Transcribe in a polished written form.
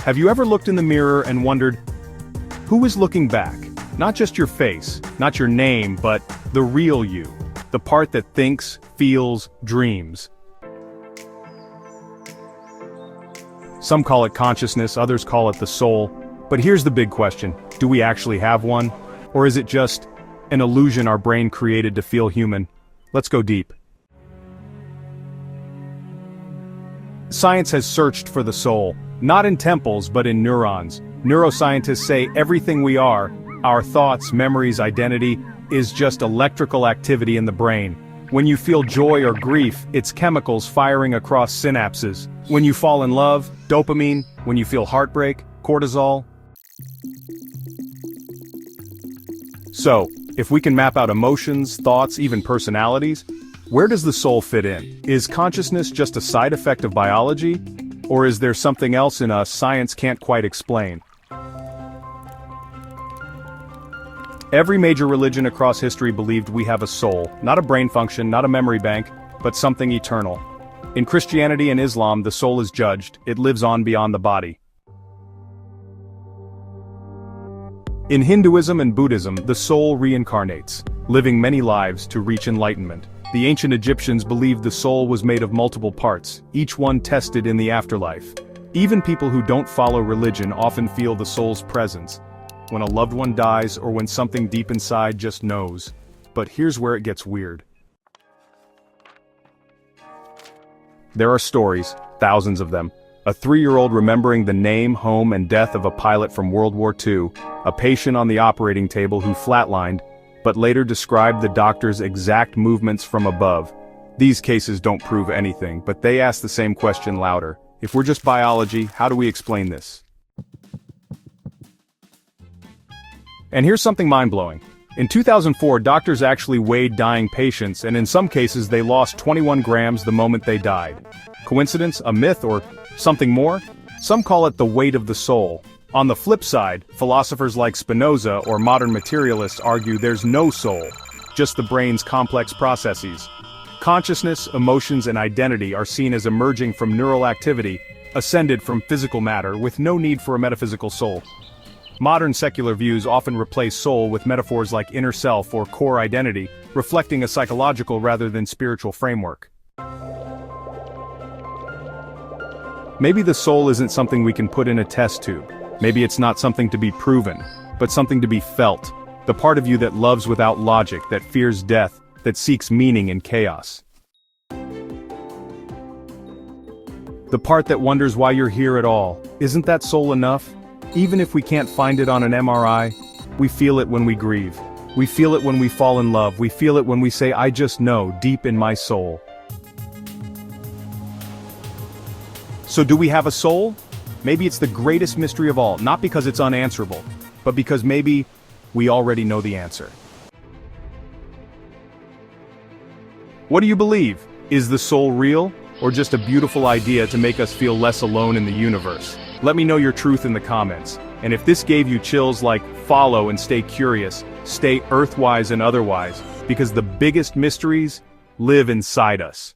Have you ever looked in the mirror and wondered, who is looking back? Not just your face, not your name, but the real you. The part that thinks, feels, dreams. Some call it consciousness, others call it the soul. But here's the big question: do we actually have one? Or is it just an illusion our brain created to feel human? Let's go deep. Science has searched for the soul, not in temples but in neurons. Neuroscientists say everything we are, our thoughts, memories, identity, is just electrical activity in the brain. When you feel joy or grief, it's chemicals firing across synapses. When you fall in love, dopamine. When you feel heartbreak, cortisol. So, if we can map out emotions, thoughts, even personalities, where does the soul fit in? Is consciousness just a side effect of biology? Or is there something else in us science can't quite explain? Every major religion across history believed we have a soul, not a brain function, not a memory bank, but something eternal. In Christianity and Islam, the soul is judged, it lives on beyond the body. In Hinduism and Buddhism, the soul reincarnates, living many lives to reach enlightenment. The ancient Egyptians believed the soul was made of multiple parts, each one tested in the afterlife. Even people who don't follow religion often feel the soul's presence, when a loved one dies or when something deep inside just knows. But here's where it gets weird. There are stories, thousands of them. A 3-year-old remembering the name, home, and death of a pilot from World War II, a patient on the operating table who flatlined, but later described the doctor's exact movements from above. These cases don't prove anything, but they ask the same question louder. If we're just biology, how do we explain this? And here's something mind-blowing. In 2004, doctors actually weighed dying patients, and in some cases they lost 21 grams the moment they died. Coincidence, a myth, or something more? Some call it the weight of the soul. On the flip side, philosophers like Spinoza or modern materialists argue there's no soul, just the brain's complex processes. Consciousness, emotions, and identity are seen as emerging from neural activity, ascended from physical matter, with no need for a metaphysical soul. Modern secular views often replace soul with metaphors like inner self or core identity, reflecting a psychological rather than spiritual framework. Maybe the soul isn't something we can put in a test tube. Maybe it's not something to be proven, but something to be felt. The part of you that loves without logic, that fears death, that seeks meaning in chaos. The part that wonders why you're here at all. Isn't that soul enough? Even if we can't find it on an MRI, we feel it when we grieve. We feel it when we fall in love. We feel it when we say, I just know, deep in my soul. So do we have a soul? Maybe it's the greatest mystery of all, not because it's unanswerable, but because maybe we already know the answer. What do you believe? Is the soul real, or just a beautiful idea to make us feel less alone in the universe? Let me know your truth in the comments, and if this gave you chills, like, follow and stay curious, stay earthwise and otherwise, because the biggest mysteries live inside us.